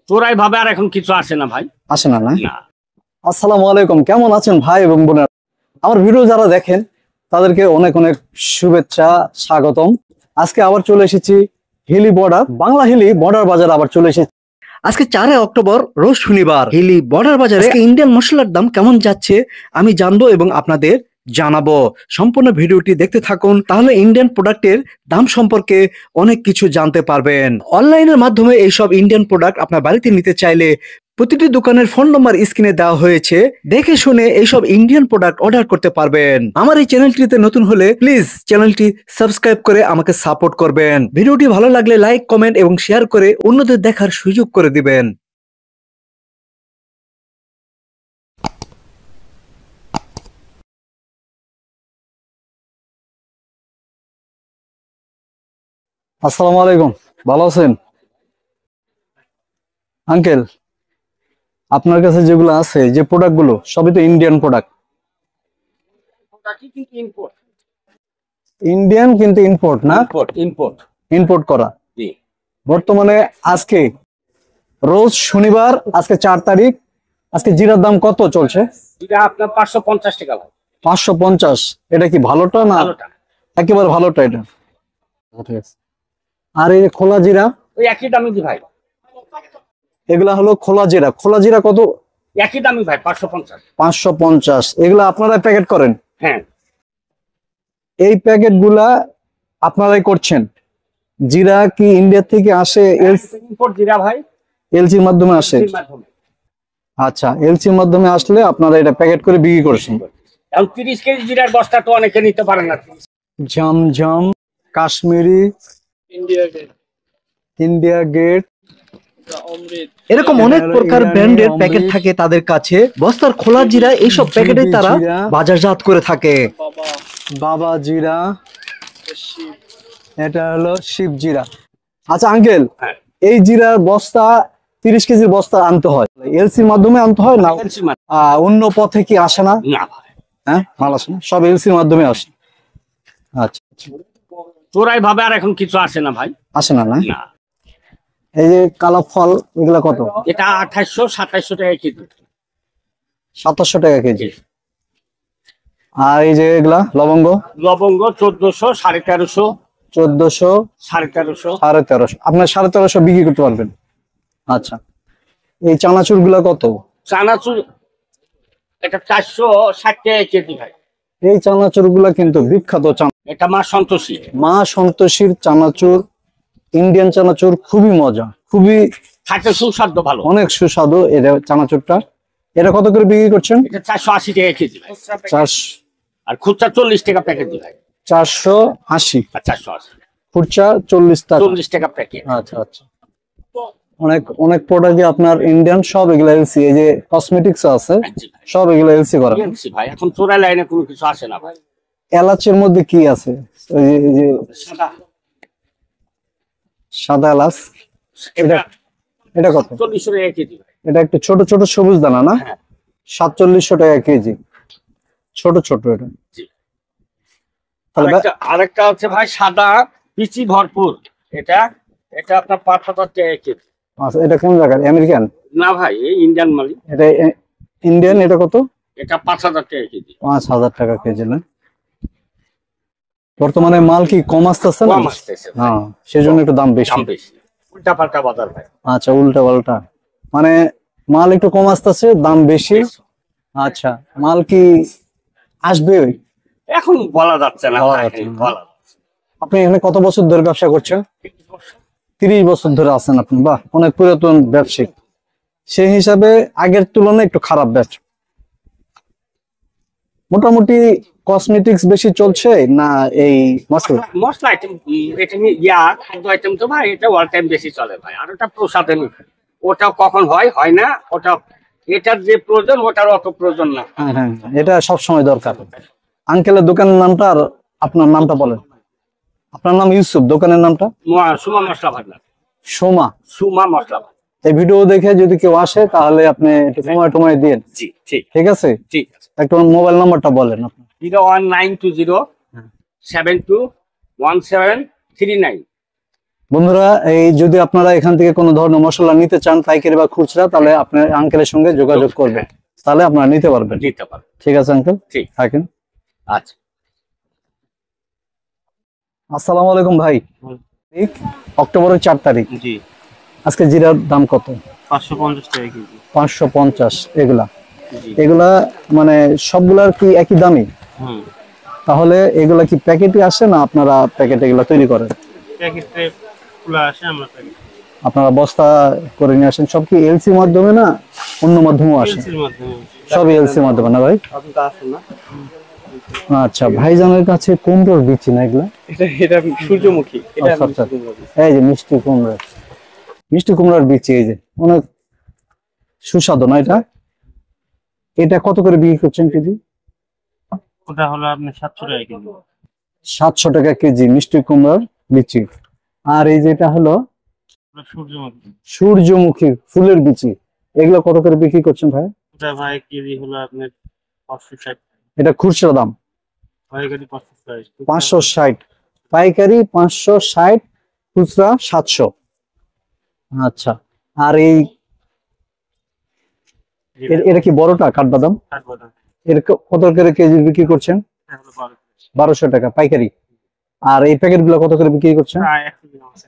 চোরাই ভাবে আর এখন কিছু আসে না ভাই, আসে না। না, না। আসসালামু আলাইকুম, কেমন আছেন ভাই এবং বোনেরা? আমার ভিডিও যারা দেখেন তাদেরকে অনেক অনেক শুভেচ্ছা, স্বাগতম। আজকে আবার চলে এসেছি হিলি বর্ডার, বাংলা হিলি বর্ডার বাজার আবার চলে এসেছি। আজকে 4 অক্টোবর রোজ শনিবার হিলি বর্ডার বাজারে ইন্ডিয়ান মশলার দাম কেমন যাচ্ছে আমি জানবো এবং আপনাদের জানাবো। সম্পূর্ণ ভিডিওটি দেখতে থাকুন, তাহলে ইন্ডিয়ান প্রোডাক্টের দাম সম্পর্কে অনেক কিছু জানতে পারবেন। অনলাইনের মাধ্যমে এইসব ইন্ডিয়ান প্রোডাক্ট আপনার বাড়িতে নিতে চাইলে প্রতিটি দোকানের ফোন নম্বর স্ক্রিনে দেওয়া হয়েছে, দেখে শুনে এইসব ইন্ডিয়ান প্রোডাক্ট অর্ডার করতে পারবেন। আমার এই চ্যানেলটিতে নতুন হলে প্লিজ চ্যানেলটি সাবস্ক্রাইব করে আমাকে সাপোর্ট করবেন। ভিডিওটি ভালো লাগলে লাইক, কমেন্ট এবং শেয়ার করে অন্যদের দেখার সুযোগ করে দিবেন। আসসালামু আলাইকুম, ভালো আছেন আঙ্কেল? আপনার কাছে যেগুলো আছে, যে প্রোডাক্ট গুলো সবই তো ইন্ডিয়ান প্রোডাক্ট। ইন্ডিয়ান কিন্তু ইম্পোর্ট না? ইম্পোর্ট করা। বর্তমানে আজকে রোজ শনিবার, আজকে 4 তারিখ। আজকে জিরার দাম কত চলছে? এটা আপনার 550 টাকা ভাই। 550। এটা কি ভালোটা না? একেবারে ভালোটা এটা। ঠিক আছে। আর এই খোলা জিরা? ওই একই দামই দি ভাই। এগুলা হলো খোলা জিরা। খোলা জিরা কত? একই দামই ভাই, 550। 550। এগুলা আপনারা প্যাকেট করেন? হ্যাঁ। এই প্যাকেট গুলা আপনারাই করছেন? জিরা কি ইন্ডিয়া থেকে আসে? ইম্পোর্ট জিরা ভাই, এলসির মাধ্যমে আসে? আচ্ছা, এলসির মাধ্যমে আসলে আপনারা এটা প্যাকেট করে বিক্রি করছেন। এখন 30 কেজি জিরার বস্তা তো অনেকে নিতে পারে না। ঝমঝম, কাশ্মীরি, ইন্ডিয়া গেট, এরকম অনেক প্রকার ব্র্যান্ডের প্যাকেট থাকে তাদের কাছে। বস্তার খোলা জিরা এইসব প্যাকেটে তারা বাজারজাত করে থাকে। বাবা জিরা, এটা হলো শিব জিরা। আচ্ছা আঙ্কেল, এই জিরার বস্তা 30 কেজির বস্তা আনতে হয়, এলসির মাধ্যমে আনতে হয় না? অন্য পথে কি আসে না? হ্যাঁ, মাল আসে না, সব এলসির মাধ্যমে আসে। আচ্ছা, চোরাই ভাবে আর এখন কিছু আসে না ভাই, আসে না। না, এই যে কালো ফল, এগুলা কত? এটা 2800-2700 টাকা কেজি। 2700 টাকা কেজি। আর এই যে এগুলা লবঙ্গ? 1400, 1350, 1400, 1350, 1350। আপনার 1350 বিক্রি করতে পারবেন। আচ্ছা, এই চানাচুর গুলা কত? চানাচুর এটা 460 টাকা কেজি ভাই। এই চানাচুর গুলা কিন্তু বিখ্যাত। এটা মা সন্তোষী। মা সন্তোষীর চানাচুর, ইন্ডিয়ান চানাচুর, খুবই মজা, খুবই খাইতে সুস্বাদু, ভালো, অনেক সুস্বাদু এটা চানাচুরটা। এটা কত করে বিক্রি করছেন? এটা 480 টাকা কেজি ভাই। 400। আর খুচরা 40 টাকা প্যাকেট দি ভাই। 480। 480। খুচরা 40 টাকা। 40 টাকা প্যাকেট। আচ্ছা আচ্ছা। অনেক অনেক প্রোডাক্ট আপনার ইন্ডিয়ান, সব এগুলা এলসি। এই যে কসমেটিক্স আছে, সব এগুলা এলসি করা। এলসি ভাই, এখন চোরাই লাইনে কোনো কিছু আসে না ভাই। এলাচের মধ্যে কি আছে? এই যে সাদা এলাচ। এটা কত? 40 টাকা কেজি ভাই। এটা একটু ছোট ছোট সবুজ দানা না? 4700 টাকা কেজি। ছোট ছোট এটা। আরেকটা আছে ভাই সাদা পিচি ভরপুর, এটা আপনার 5000 টাকা কেজি। আচ্ছা, এটা কোন জায়গার? আমেরিকান না ভাই, এই ইন্ডিয়ান মাল। এটা ইন্ডিয়ান। এটা কত? এটা 5000 টাকা কেজি। 5000 টাকা কেজি না? বর্তমানে মাল কি কম আসতেছে না? হ্যাঁ, সেজন্য একটু দাম বেশি। উল্টা পাল্টা বাজার ভাই। আচ্ছা, উল্টা পাল্টা মানে মাল একটু কম আসতেছে, দাম বেশি। আচ্ছা, মাল কি আসবে এখন বলা যাচ্ছে না। আপনি এখানে কত বছর ধরে ব্যবসা করছেন? 30 বছর ধরে আছেন আপনি। বাহ, অনেক পুরাতন ব্যবসায়িক। সেই হিসাবে আগের তুলনায় একটু খারাপ ব্যবসা। মোটামুটি কসমেটিক্স বেশি চলছে না এই মশলা আইটেম? এটা খাদ্য আইটেম তো ভাই, এটা অল টাইম বেশি চলে ভাই। আর ওটা প্রসাধনী, ওটা কখন হয় না, ওটা এটার যে প্রয়োজন ওটার অত প্রয়োজন না। হ্যাঁ, এটা সবসময় দরকার। আঙ্কেলের দোকানের নামটা আর আপনার নামটা বলেন। আপনার নাম ইউসুফ, দোকানের নামটা? সুমা মশলা ভান্ডার। সুমা মশলা। এই ভিডিও দেখে যদি কেউ আসে তাহলে আপনি একটু সময় দিন। জি, ঠিক আছে। একটু মোবাইল নাম্বারটা বলেন আপনার। 01920 721739। বন্ধুরা, এই যদি আপনারা এখান থেকে কোনো ধরনের মশলা নিতে চান পাইকারি বা খুচরা, তাহলে আপনার আঙ্কেলের সঙ্গে যোগাযোগ করবেন, তাহলে আপনারা নিতে পারবেন। দিতে পারবো। ঠিক আছে আঙ্কেল, ঠিক। থাকেন। আচ্ছা, আসসালামু আলাইকুম ভাই। ঠিক অক্টোবরের 4 তারিখ। জি, আজকে জিরার দাম কত? 550 টাকা কেজি। 550। এগুলা জি। এগুলা মানে সবগুলার কি একই দামই? হুম, তাহলে এগুলা কি প্যাকেটে আসে না আপনারা প্যাকেটে এগুলা তৈরি করেন? প্যাকেটে খোলা আসে, আমরা প্যাকেট আপনারা বস্তা করে নিয়ে আসেন? সব কি এলসি মাধ্যমে না অন্য মাধ্যমেও আসে? এলসির মাধ্যমে। সব এলসি মাধ্যমে না ভাই? আপনি তো আসেন না? আচ্ছা, ভাইজানের কাছে কুমড়োর বিচি না এগুলা? এটা সূর্যমুখী। এটা আচ্ছা, আচ্ছা। এই যে মিষ্টি কুমড়া, মিষ্টি কুমড়ার বিচি, এই যে অনেক সুস্বাদু না এটা? এটা কত করে বিক্রি করছেন কেজি? ওটা হলো আপনি 700 টাকা কেজি। 700 টাকা কেজি মিষ্টি কুমড়ার বিচি। আর এই যেটা হলো ওটা সূর্যমুখী। সূর্যমুখী ফুলের বিচি, এগুলো কত করে বিক্রি করছেন ভাই? ওটা ভাই কেজি হলো আপনার 560। এটা খুচরা দাম পাইকারি 560। 560, পাইকারি 560, খুচরা 700। আচ্ছা, আর এই এটা কি বড়টা কাঠবাদাম? কাঠবাদাম। এর কত করে কেজি বিক্রি করছেন? এটা হলো 12। 1200 টাকা পাইকারি। আর এই প্যাকেট গুলো কত করে বিক্রি করছেন? প্রায় 100 গ্রাম আছে।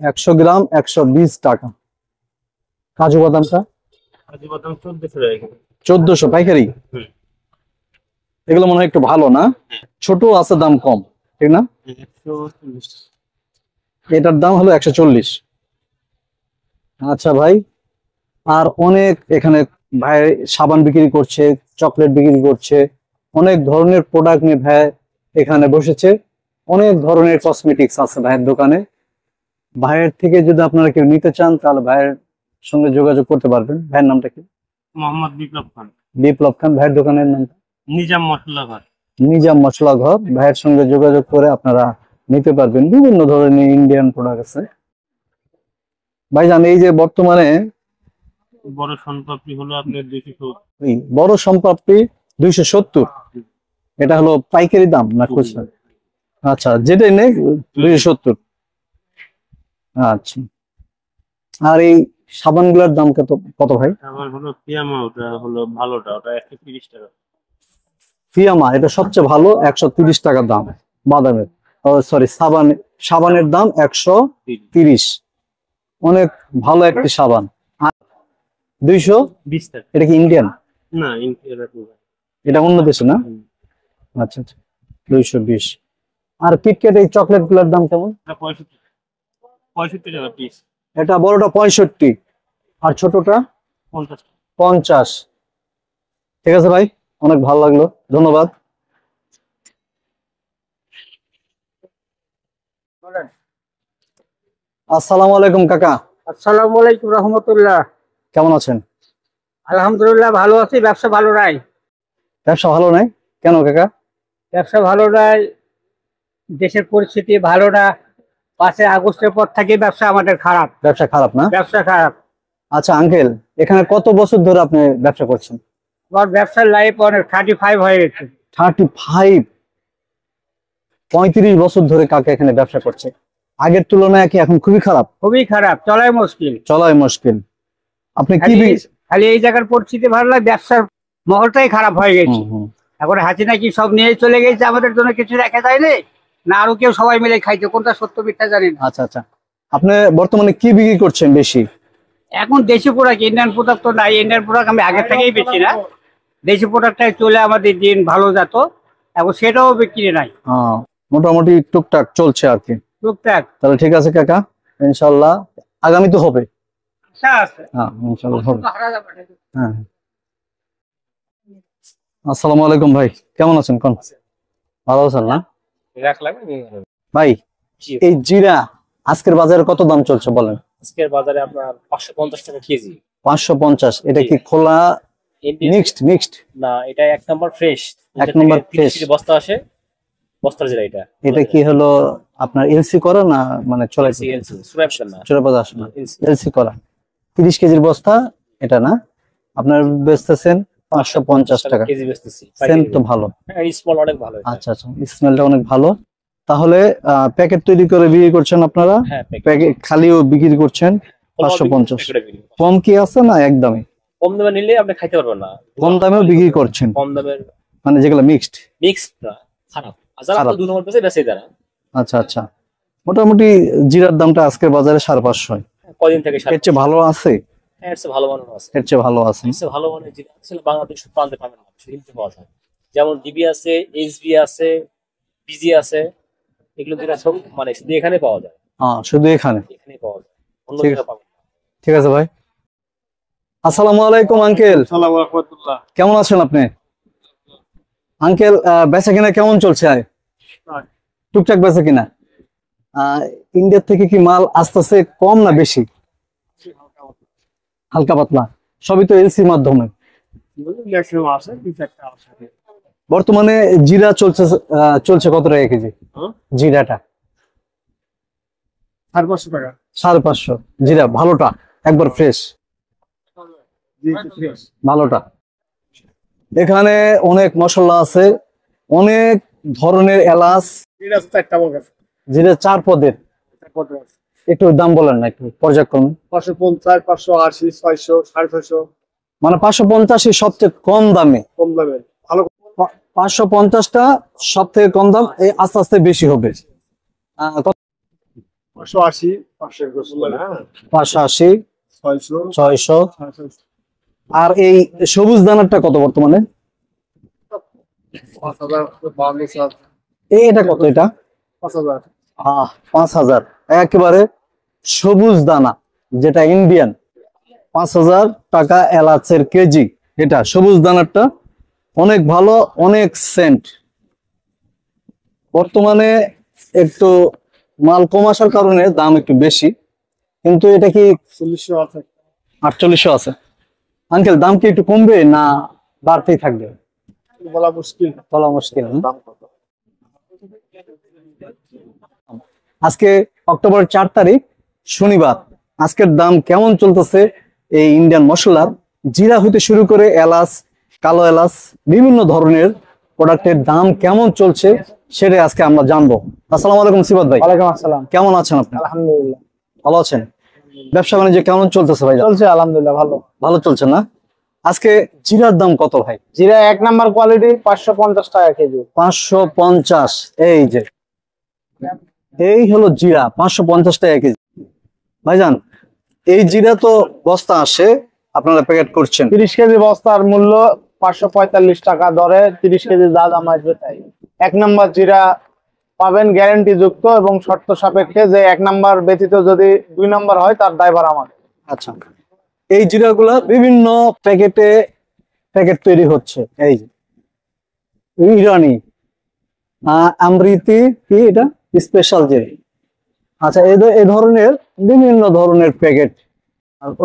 100 গ্রাম 120 টাকা। কাজু বাদামটা? কাঠবাদাম 1400 টাকা কেজি। 1400 পাইকারি। হুম। এগুলো মনে হয় একটু ভালো না? ছোট আছে, দাম কম, ঠিক না? 140 টাকা। এটার দাম হলো 140। আচ্ছা ভাই, আর অনেক এখানে ভাই সাবান বিক্রি করছে, চকলেট বিক্রি করছে, অনেক ধরনের প্রোডাক্ট নিয়ে ভাই এখানে বসেছে। অনেক ধরনের কসমেটিক্স আছে ভাইয়ের দোকানে। ভাইয়ের থেকে যদি আপনারা কেউ নিতে চান, তাহলে ভাইয়ের সঙ্গে যোগাযোগ করতে পারবেন। ভাইয়ের নামটা কি? মোহাম্মদ বিপ্লব খান। বিপ্লব খান। ভাইয়ের দোকানের নামটা? নিজাম মশলা ঘর। নিজাম মশলা ঘর। ভাইয়ের সঙ্গে যোগাযোগ করে আপনারা নিতে পারবেন। বিভিন্ন ধরনের ইন্ডিয়ান প্রোডাক্ট আছে। ভাইজান, এই যে বর্তমানে বড় সোনপাপড়ি হলো আপনার 270। এই বড় সম্পাপড়ি 270, এটা হলো পাইকারি দাম না খুচরা? আচ্ছা, যেটাই নেই 270। আচ্ছা, আর এই সাবান গুলার দাম কত কত ভাই? আবার হলো পিয়ামা, ওটা হলো ভালোটা, ওটা 130 টাকা। ফিয়ামা এটা সবচেয়ে ভালো, 130 টাকা দাম বাদামের। সরি, সাবানের দাম 130। অনেক ভালো একটি সাবান। আর 20 টাকা। এটা কি ইন্ডিয়ান? না, ইন্ডিয়ার পুরো। এটা অন্য দেশে না? আচ্ছা আচ্ছা, 220। আর কিটক্যাট এই চকলেট গুলার দাম কেমন? এটা 65 টাকা পিস। এটা বড়টা 65 আর ছোটটা 50 টাকা। 50। ঠিক আছে ভাই, অনেক ভালো লাগলো, ধন্যবাদ। আসসালামু আলাইকুম কাকা। আসসালামু আলাইকুম রহমতুল্লাহ। কেমন আছেন? আলহামদুলিল্লাহ ভালো আছি। ব্যবসা ভালো নাই। ব্যবসা ভালো নাই কেন কাকা? ব্যবসা ভালো নাই, দেশের পরিস্থিতি ভালো না। 5 আগস্টের পর থেকে ব্যবসা আমাদের খারাপ। ব্যবসা খারাপ না? ব্যবসা খারাপ। আচ্ছা আঙ্কেল, এখানে কত বছর ধরে আপনি ব্যবসা করছেন? আমার ব্যবসার লাইফ অনেক 35 হয়ে গেছে। 35, 35 বছর ধরে কাকা এখানে ব্যবসা করছে। আগের তুলনায় কি এখন খুবই খারাপ? খুবই খারাপ, চলাই মুশকিল। চলাই মুশকিল। আপনি কি খালি এই জায়গার পরিস্থিতি ভালো না, ব্যবসার মহলটাই খারাপ হয়ে গেছে। এখন হাসিনা কি সব নিয়ে চলে গেছে, আমাদের জন্য কিছু রেখে দেয়নি না, আরো কেউ সবাই মিলে খাইছে, কোনটা সত্য মিথ্যা জানি না। আচ্ছা আচ্ছা, আপনি বর্তমানে কি বিক্রি করছেন বেশি? এখন দেশি প্রোডাক্ট, ইন্ডিয়ান প্রোডাক্ট তো নাই। ইন্ডিয়ান প্রোডাক্ট আমি আগে থেকেই বেশি না, দেশি প্রোডাক্টটাই চলে আমাদের দিন ভালো যেত, এখন সেটাও বিক্রি নাই। মোটামুটি টুকটাক চলছে আর কি। টুকটাক। তাহলে ঠিক আছে কাকা, ইনশাল্লাহ আগামী তো হবে। আচ্ছা আছে। হ্যাঁ ইনশাল্লাহ হবে। হ্যাঁ, আসসালামু আলাইকুম ভাই, কেমন আছেন? কোন ভালো আছেন না ভাই? এই জিরা আজকের বাজারে কত দাম চলছে বলেন? আজকের বাজারে আপনার 550 টাকা কেজি। 550। এটা কি খোলা মিক্সড? না, এটা 1 নাম্বার ফ্রেশ। এক নম্বর ফ্রেশ বস্তা আসে, বস্তার যেটা এটা। এটা কি হলো আপনার এলসি করা না মানে চলে সুরাইপশন না, চলে পাতা আসে না, এলসি করা 30 কেজির বস্তা এটা না? আপনার বেচতেছেন 550 টাকা কেজি বেচতেছি। সেন্ট তো ভালো। হ্যাঁ, স্মল অনেক ভালো। আচ্ছা আচ্ছা, স্মেলটা অনেক ভালো। তাহলে প্যাকেট তৈরি করে বিক্রি করছেন আপনারা? হ্যাঁ প্যাকেট প্যাকেট খালিও বিক্রি করছেন? 550। কম কি আছে না একদমই? কম দামে নিলে আপনি খাইতে পারবেন না। কম দামেও বিক্রি করছেন, কম দামের মানে যেগুলো মিক্সড? মিক্স না, খারাপ। আর যারা খারাপ। তো 2 নম্বর পেছে বেঁচে তারা। আচ্ছা আচ্ছা, মোটামুটি জিরার দামটা আজকের বাজারে 550। কদিন থেকে এর চেয়ে ভালো আছে? এর চেয়ে ভালো মানের আছে। এর চেয়ে ভালো আছে? এর চেয়ে ভালো মানের জিনিস আসলে বাংলাদেশ প্রান্তে পাবেন না, হিলতে পাওয়া যায়। যেমন ডিবি আছে, এইচবি আছে, পিজি আছে, এগুলো যেটা সব মানে শুধু এখানে পাওয়া যায়, শুধু এখানে? এখানেই পাওয়া যায়, অন্য ঠিক জায়গায় পাবেন না। ঠিক আছে ভাই। আসসালামু আলাইকুম আঙ্কেল, আসসালামু রাহমাতুল্লাহ। কেমন আছেন আপনি? আঙ্কেল বেচা কিনা কেমন চলছে? টুকটাক বেচা কিনা? ইন্ডিয়া থেকে কি মাল আসতেছে কম না বেশি? হালকা পাতলা, সবই তো এলসি মাধ্যমে। বর্তমানে জিরা চলছে কত টাকা কেজি? জিরাটা 550 টাকা। 550 জিরা ভালোটা, একবার ফ্রেশ ভালোটা। এখানে অনেক মশলা আছে, অনেক ধরনের এলাচ, জিরা 4 পদের। একটু দাম বলেন না, একটু পর্যায়ক্রমে। 550, 580, 600, 650। মানে 550 সবচেয়ে কম দামে? কম দামে ভালো। 550টা সব থেকে কম দাম, এই আস্তে আস্তে বেশি হবে। 580, 580, 580, 600, 600। 600। আর এই সবুজ দানারটা কত বর্তমানে? 5000, 5200। এটা কত? এটা 5000। 5000 একেবারে সবুজ দানা, যেটা ইন্ডিয়ান। 5000 টাকা এলাচের কেজি। এটা সবুজ দানারটা অনেক ভালো, অনেক সেন্ট। বর্তমানে একটু মাল কম আসার কারণে দাম একটু বেশি, কিন্তু এটা কি 4000 আছে। 4800 আছে? আঙ্কেল দাম কি একটু কমবে না বাড়তেই থাকবে? বলা মুশকিল। বলা মুশকিল। দাম কত? আজকে অক্টোবর 4 তারিখ, শনিবার। আজকের দাম কেমন চলতেছে এই ইন্ডিয়ান মশলার, জিরা হতে শুরু করে এলাচ, কালো এলাচ, বিভিন্ন ধরনের প্রোডাক্টের দাম কেমন চলছে সেটাই আজকে আমরা জানবো। আসসালামু আলাইকুম সিবাত ভাই। ওয়ালাইকুম আসসালাম। কেমন আছেন আপনি? আলহামদুলিল্লাহ ভালো আছেন? ব্যবসা বাণিজ্য কেমন চলতেছে ভাই? চলছে, আলহামদুলিল্লাহ ভালো। ভালো চলছে না? আজকে জিরার দাম কত ভাই? জিরা 1 নাম্বার কোয়ালিটি 550 টাকা কেজি। 550। এই হলো জিরা, 550 টাকা কেজি। ভাইজান, এই জিরা তো বস্তা আসে, আপনারা প্যাকেট করছেন। 30 কেজি বস্তার মূল্য 545 টাকা দরে 30 কেজি যা দাম আসবে তাই। 1 নাম্বার জিরা পাবেন গ্যারান্টি যুক্ত এবং শর্ত সাপেক্ষে, যে 1 নাম্বার ব্যতীত যদি 2 নাম্বার হয় তার ড্রাইভার আমার। আচ্ছা, এই জিরাগুলা বিভিন্ন প্যাকেট তৈরি হচ্ছে। এই যে ইরানি, আমৃতি, কি এটা স্পেশাল জিরা। আচ্ছা, এই ধরনের বিভিন্ন ধরনের প্যাকেট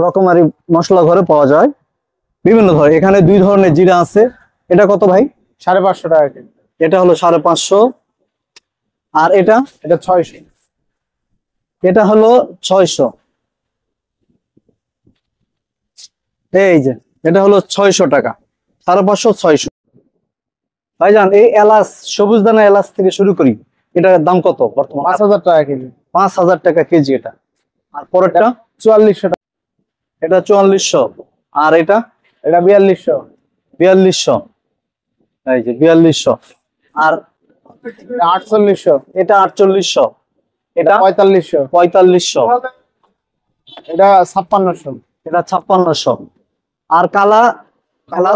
রকমারি মশলা ঘরে পাওয়া যায় বিভিন্ন ধরনের। এখানে 2 ধরনের জিরা আছে। এটা কত ভাই? 550 টাকা কেজি। এটা হলো 550। আর এটা? এটা 600। এটা হলো 600। এই যে এটা হলো 600 টাকা। 550, 600। ভাইজান, এই এলাচ, সবুজ দানা এলাচ থেকে শুরু করি, এটার দাম কত বর্তমানে? 5000 টাকা কেজি। 5000 টাকা কেজি এটা। আর পরেরটা? 4400 টাকা। এটা 4400। আর এটা? এটা 4200। 4200। এই যে 4200। আর 4800। এটা 4800। এটা 4500। 4500। এটা 5600। এটা 5600। আর কালা? কালা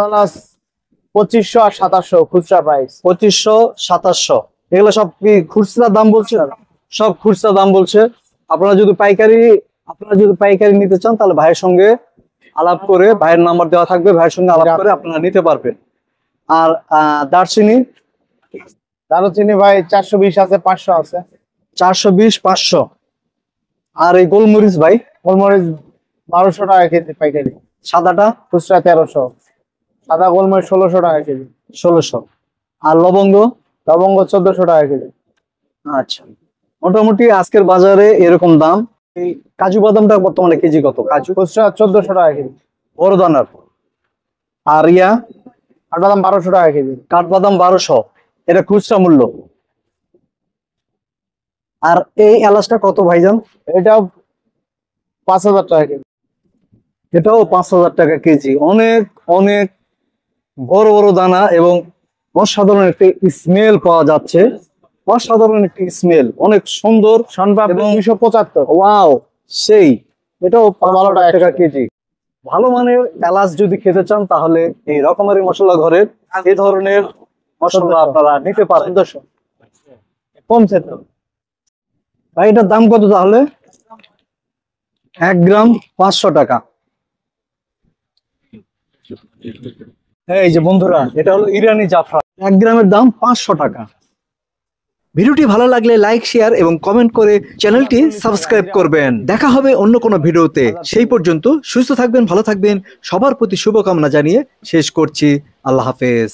2500 আর 2700 খুচরা প্রাইস। 2500, 2700। এগুলো সব কি খুচরা দাম বলছে? সব খুচরা দাম বলছে। আপনারা যদি পাইকারি নিতে চান তাহলে ভাইয়ের সঙ্গে আলাপ করে, ভাইয়ের নাম্বার দেওয়া থাকবে, ভাইয়ের সঙ্গে আলাপ করে আপনারা নিতে পারবেন। আর দারচিনি? দারুচিনি ভাই 420 আছে, 500 আছে। 420, 500। আর এই গোলমরিচ ভাই? গোলমরিচ 1200 টাকা কেজি পাইকারি। সাদাটা? খুচরা 1300। সাদা গোলমরিচ 1600 টাকা কেজি। 1600। আর লবঙ্গ? লবঙ্গ 1400 টাকা কেজি। আচ্ছা, মোটামুটি আজকের বাজারে এরকম দাম। এই কাজু বাদামটা বর্তমানে কেজি কত? কাজু খুচরা 1400 টাকা কেজি। বড় দানার। আর কাঠবাদাম 1200 টাকা কেজি। কাঠবাদাম 1200। এটা খুচরা মূল্য। আর এই এলাচটা কত ভাইজান? এটাও 5,000 টাকা কেজি। এটাও 5,000 টাকা কেজি। অনেক অনেক বড় বড় দানা এবং অসাধারণ একটি স্মেল পাওয়া যাচ্ছে। অসাধারণ একটি স্মেল, অনেক সুন্দর। শনপাপড়ি এবং 275। ওয়াও, সেই এটাও ভালো 5,000 টাকা কেজি। ভালো মানের এলাচ যদি খেতে চান তাহলে এই রকমারি মশলা ঘরের এই ধরনের মশলা আপনারা নিতে পারেন। কমছে তো। ভাই এটার দাম কত তাহলে? 1 গ্রাম 500 টাকা। এই যে বন্ধুরা, এটা হলো ইরানি জাফরান, 1 গ্রামের দাম 500 টাকা। ভিডিওটি ভালো লাগলে লাইক, শেয়ার এবং কমেন্ট করে চ্যানেলটি সাবস্ক্রাইব করবেন। দেখা হবে অন্য কোনো ভিডিওতে। সেই পর্যন্ত সুস্থ থাকবেন, ভালো থাকবেন। সবার প্রতি শুভকামনা জানিয়ে শেষ করছি। আল্লাহ হাফেজ।